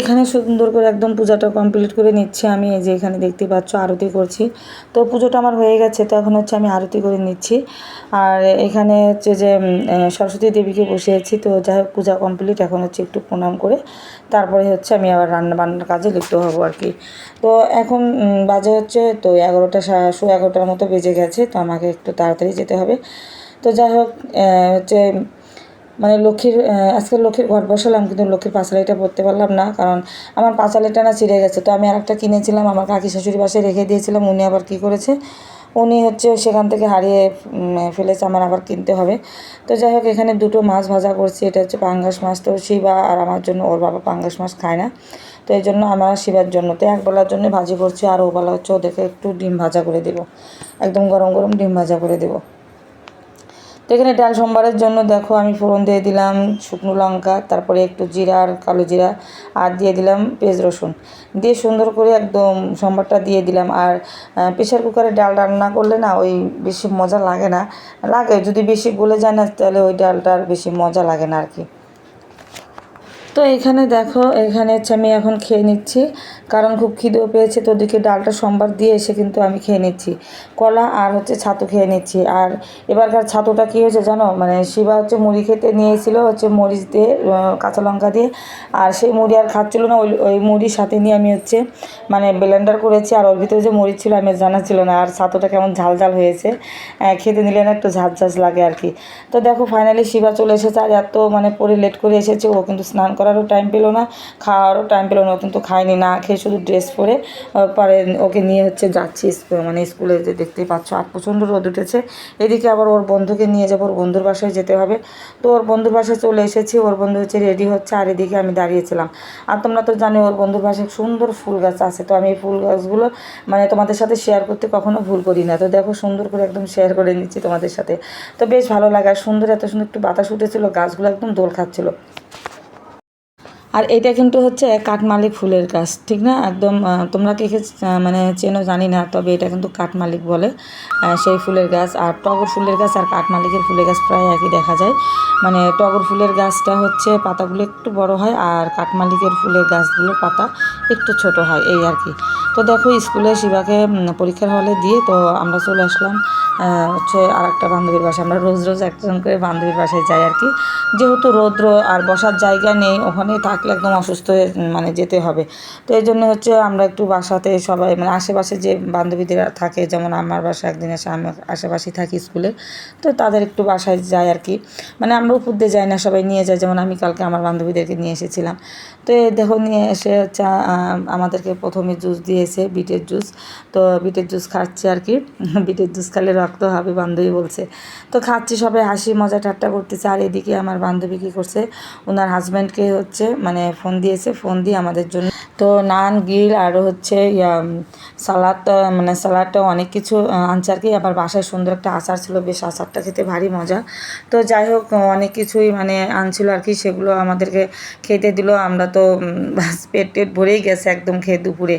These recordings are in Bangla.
এখানে সুন্দর করে একদম পূজাটা কমপ্লিট করে নিচ্ছি আমি। এই যে এখানে দেখতে পাচ্ছ আরতি করছি। তো পুজোটা আমার হয়ে গেছে, তো এখন হচ্ছে আমি আরতি করে নিচ্ছি। আর এখানে হচ্ছে যে সরস্বতী দেবীকে বসিয়েছি। তো যাই হোক পূজা কমপ্লিট, এখন হচ্ছে একটু প্রণাম করে তারপরে হচ্ছে আমি আবার রান্না বান্নার কাজে লিপ্ত হবো আর কি। তো এখন বাজে হচ্ছে তো 11টা 11:30 মতো বেজে গেছে। তো আমাকে একটু তাড়াতাড়ি যেতে হবে। তো যাই হোক হচ্ছে মানে আজকে লক্ষ্মীর ঘট বসালাম, কিন্তু লক্ষ্মীর পাঁচালিটা পরতে পারলাম না, কারণ আমার পাঁচালিটা না ছিঁড়ে গেছে। তো আমি আরেকটা কিনেছিলাম, আমার কাকি শাশুড়ি বাসায় রেখে দিয়েছিলাম। উনি আবার কী করেছে, উনি হচ্ছে সেখান থেকে হারিয়ে ফেলেছে, আমার আবার কিনতে হবে। তো যাই হোক এখানে দুটো মাছ ভাজা করছি। এটা হচ্ছে পাঙ্গাস মাছ। তো শিবা আর আমার জন্য, ওর বাবা পাঙ্গাস মাছ খায় না, তো এই জন্য আমার শিবার জন্য তো একবেলার জন্য ভাজি করছি। আর ওবেলা হচ্ছে ওদেরকে একটু ডিম ভাজা করে দেবো, একদম গরম গরম ডিম ভাজা করে দেবো। তো এখানে ডাল সম্বারের জন্য দেখো আমি ফোড়ন দিয়ে দিলাম শুকনো লঙ্কা, তারপরে একটু জিরা আর কালো জিরা, আর দিয়ে দিলাম পেঁয়াজ রসুন, দিয়ে সুন্দর করে একদম সম্বারটা দিয়ে দিলাম। আর প্রেশার কুকারে ডাল রান্না করলে না ওই বেশি মজা লাগে না, লাগে যদি বেশি গলে যায় না তাহলে ওই ডালটার বেশি মজা লাগে না আর কি। তো এখানে দেখো, এখানে হচ্ছে আমি এখন খেয়ে নিচ্ছি, কারণ খুব খিদেও পেয়েছে। তো ওদিকে ডালটা সোমবার দিয়ে এসে কিন্তু আমি খেয়ে নিচ্ছি কলা আর হচ্ছে ছাতু খেয়ে নিচ্ছি। আর এবারকার ছাতুটা কী হয়েছে জানো, মানে শিবা হচ্ছে মুড়ি খেতে নিয়েছিল হচ্ছে মরিচ দিয়ে, কাঁচা লঙ্কা দিয়ে। আর সেই মুড়ি আর খাচ্ছিলো না, ওই ওই মুড়ির সাথে নিয়ে আমি হচ্ছে মানে ব্লেন্ডার করেছি। আর ওর ভিতরে যে মরিচ ছিল আমি জানা ছিল না। আর ছাতুটা কেমন ঝাল ঝাল হয়েছে, খেতে নিলে না একটু ঝাঁঝ ঝাঁঝ লাগে আর কি। তো দেখো ফাইনালি শিবা চলে এসেছে। আর এত মানে পরে লেট করে এসেছে, ও কিন্তু স্নান করারও টাইম পেলো না, খাওয়ারও টাইম পেলো না। ও কিন্তু খায়নি, না খেয়ে শুধু ড্রেস পরে পরে ওকে নিয়ে হচ্ছে যাচ্ছি মানে স্কুলে, যে দেখতেই পাচ্ছ। আর প্রচণ্ড রোদ উঠেছে। এদিকে আবার ওর বন্ধুকে নিয়ে যাবো, ওর বন্ধুর বাসায় যেতে হবে। তো ওর বন্ধুর বাসায় চলে এসেছি, ওর বন্ধু হচ্ছে রেডি হচ্ছে, আর এদিকে আমি দাঁড়িয়েছিলাম। আর তোমরা তো জানো ওর বন্ধুর বাসায় সুন্দর ফুল গাছ আছে। তো আমি এই ফুল গাছগুলো মানে তোমাদের সাথে শেয়ার করতে কখনো ভুল করি না। তো দেখো সুন্দর করে একদম শেয়ার করে নিচ্ছি তোমাদের সাথে। তো বেশ ভালো লাগে। আর সুন্দর, এত সুন্দর একটু বাতাস উঠেছিল, গাছগুলো একদম দোল খাচ্ছিলো। আর এটা কিন্তু হচ্ছে কাঠমালি ফুলের গাছ, ঠিক না? একদম তোমরা কে কে মানে চেনো জানি না, তবে এটা কিন্তু কাঠমালিক বলে সেই ফুলের গাছ। আর টগর ফুলের গাছ আর কাঠমালিকের ফুলের গাছ প্রায় একই দেখা যায়। মানে টগর ফুলের গাছটা হচ্ছে পাতাগুলো একটু বড় হয়, আর কাঠমালিকের ফুলের গাছগুলোর পাতা একটু ছোট হয়, এই আর কি। তো দেখো স্কুলে শিবাকে পরীক্ষার হলে দিয়ে তো আমরা চলে আসলাম হচ্ছে আর একটা বান্ধবীর বাসায়। আমরা রোজ রোজ একজন করে বান্ধবীর বাসায় যাই আর কি, যেহেতু রৌদ্র আর বসার জায়গা নেই, ওখানেই থাকলে একদম অসুস্থ হয়ে মানে যেতে হবে। তো এই জন্য হচ্ছে আমরা একটু বাসাতে সবাই মানে আশেপাশে যে বান্ধবীদের থাকে, যেমন আমার বাসা একদিন এসে আমি আশেপাশেই থাকি স্কুলে, তো তাদের একটু বাসায় যাই আর কি। মানে আমরা উপর দিয়ে যাই না, সবাই নিয়ে যায়। যেমন আমি কালকে আমার বান্ধবীদেরকে নিয়ে এসেছিলাম। তো এই দেখো নিয়ে এসে হচ্ছে আমাদেরকে প্রথমে জুস দিয়েছে, বিটের জুস। তো বিটের জুস খাচ্ছি আর কি। বিটের জুস খেলে রক্ত হবে বান্ধবী বলছে। তো খাচ্ছি, সবাই হাসি মজা ঠাট্টা করতেছে। আর এদিকে আমার বান্ধবী কী করছে, ওনার হাজব্যান্ডকে হচ্ছে মানে ফোন দিয়েছে, ফোন দিয়ে আমাদের জন্য তো নান গ্রিল আরও হচ্ছে সালাদ, মানে সালাডটা অনেক কিছু আনছে আর কি। আবার বাসায় সুন্দর একটা আচার ছিল, বেশ আচারটা খেতে ভারী মজা। তো যাই হোক অনেক কিছুই মানে আনছিল আর কি, সেগুলো আমাদেরকে খেতে দিল। আমরা তো পেট টেট ভরেই গেছে একদম খেয়ে দুপুরে।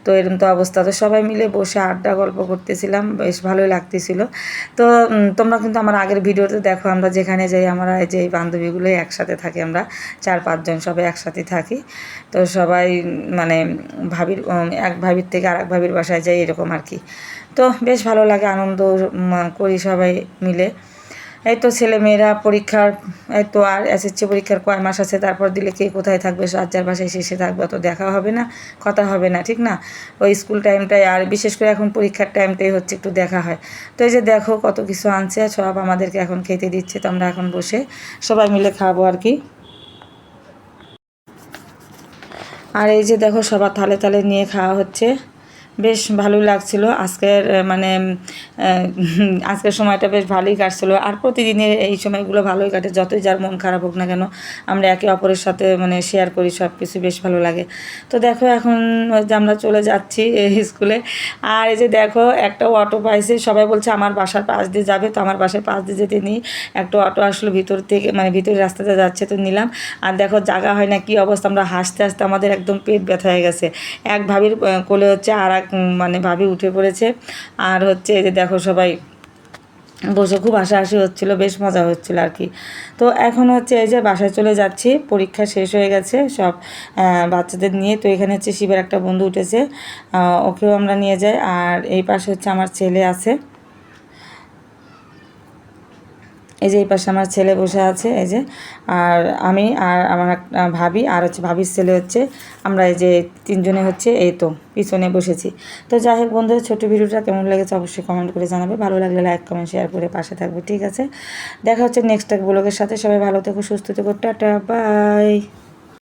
তো এরকম তো অবস্থা। তো সবাই মিলে বসে আড্ডা গল্প করতেছিলাম, বেশ ভালোই লাগতেছিল। তো তোমরা কিন্তু আমার আগের ভিডিওতে দেখো, আমরা যেখানে যাই আমরা এই যে এই বান্ধবীগুলোই একসাথে থাকি, আমরা 4-5 জন সবাই একসাথে থাকি। তো সবাই মানে এক ভাবির থেকে আরেক ভাবির বাসায় যাই, এরকম আর কি। তো বেশ ভালো লাগে, আনন্দ করি সবাই মিলে। এই তো ছেলেমেয়েরা পরীক্ষার, এই তো আর এসএসসি পরীক্ষার কয় মাস আছে, তারপর দিলে কে কোথায় থাকবে, যার বাসায় শেষে থাকবে, তো দেখা হবে না, কথা হবে না, ঠিক না? ওই স্কুল টাইমটাই, আর বিশেষ করে এখন পরীক্ষার টাইমটাই হচ্ছে একটু দেখা হয়। তো এই যে দেখো কত কিছু আনছে, সব আমাদেরকে এখন খেতে দিচ্ছে। তো আমরা এখন বসে সবাই মিলে খাবো আর কি। আর এই যে দেখো সবার থালে থালে নিয়ে খাওয়া হচ্ছে, বেশ ভালোই লাগছিল আজকের মানে আজকের সময়টা বেশ ভালোই কাটছিলো। আর প্রতিদিনের এই সময়গুলো ভালোই কাটে, যতই যার মন খারাপ হোক না কেন, আমরা একে অপরের সাথে মানে শেয়ার করি সব কিছু, বেশ ভালো লাগে। তো দেখো এখন যে আমরা চলে যাচ্ছি স্কুলে। আর এই যে দেখো একটা অটো পাইছে, সবাই বলছে আমার বাসার পাশ দিয়ে যাবে, তো আমার বাসার পাশ দিয়ে যেতে নিই একটা অটো আসলো ভিতর থেকে, মানে ভিতরের রাস্তাতে যাচ্ছে, তো নিলাম। আর দেখো জায়গা হয় না কি অবস্থা, আমরা হাসতে হাসতে আমাদের একদম পেট ব্যথা হয়ে গেছে। এক ভাবির কোলে হচ্ছে আর এক মানে ভাবি উঠে পড়েছে। আর হচ্ছে এই যে দেখো সবাই বসে খুব হাসাহাসি হচ্ছিলো, বেশ মজা হচ্ছিলো আর কি। তো এখন হচ্ছে এই যে বাসায় চলে যাচ্ছি, পরীক্ষা শেষ হয়ে গেছে সব বাচ্চাদের নিয়ে। তো এখানে হচ্ছে শিবের একটা বন্ধু উঠেছে, ওকেও আমরা নিয়ে যাই। আর এই পাশে হচ্ছে আমার ছেলে আছে, এই যে এই পাশে আমার ছেলে বসে আছে এই যে। আর আমি আর আমার একটা ভাবি আর হচ্ছে ভাবির ছেলে হচ্ছে, আমরা এই যে তিনজনে হচ্ছে এই তো পিছনে বসেছি। তো যাই হোক বন্ধুরা, ছোটো ভিডিওটা কেমন লেগেছে অবশ্যই কমেন্ট করে জানাবে, ভালো লাগলে লাইক কমেন্ট শেয়ার করে পাশে থাকবে, ঠিক আছে। দেখা হচ্ছে নেক্সট এক ব্লগের সাথে। সবাই ভালো থেকো, সুস্থ থেকো, টাটা বাই।